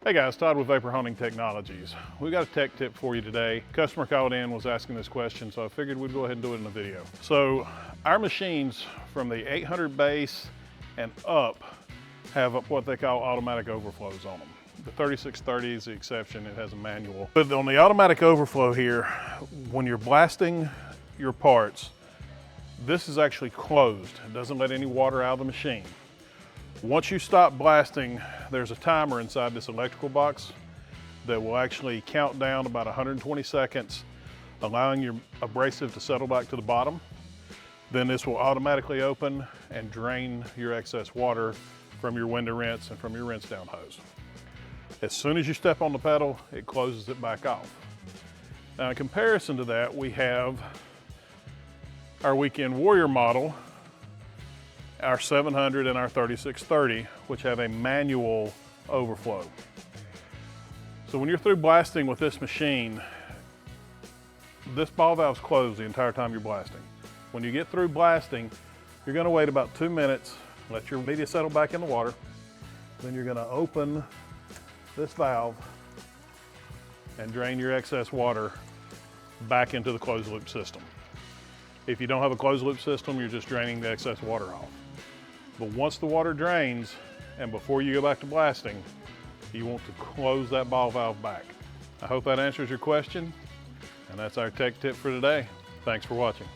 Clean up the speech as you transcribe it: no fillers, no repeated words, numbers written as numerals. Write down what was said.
Hey guys, Todd with Vapor Hunting Technologies. We got a tech tip for you today. Customer called in, was asking this question, so I figured we'd go ahead and do it in a video. So our machines from the 800 base and up have what they call automatic overflows on them. The 3630 is the exception, it has a manual. But on the automatic overflow here, when you're blasting your parts, this is actually closed. It doesn't let any water out of the machine. Once you stop blasting, there's a timer inside this electrical box that will actually count down about 120 seconds, allowing your abrasive to settle back to the bottom. Then this will automatically open and drain your excess water from your window rinse and from your rinse down hose. As soon as you step on the pedal, it closes it back off. Now in comparison to that, we have our Weekend Warrior model, our 700 and our 3630, which have a manual overflow. So when you're through blasting with this machine, this ball valve's closed the entire time you're blasting. When you get through blasting, you're gonna wait about 2 minutes, let your media settle back in the water, then you're gonna open this valve and drain your excess water back into the closed loop system. If you don't have a closed loop system, you're just draining the excess water off. But once the water drains and before you go back to blasting, you want to close that ball valve back. I hope that answers your question, and that's our tech tip for today. Thanks for watching.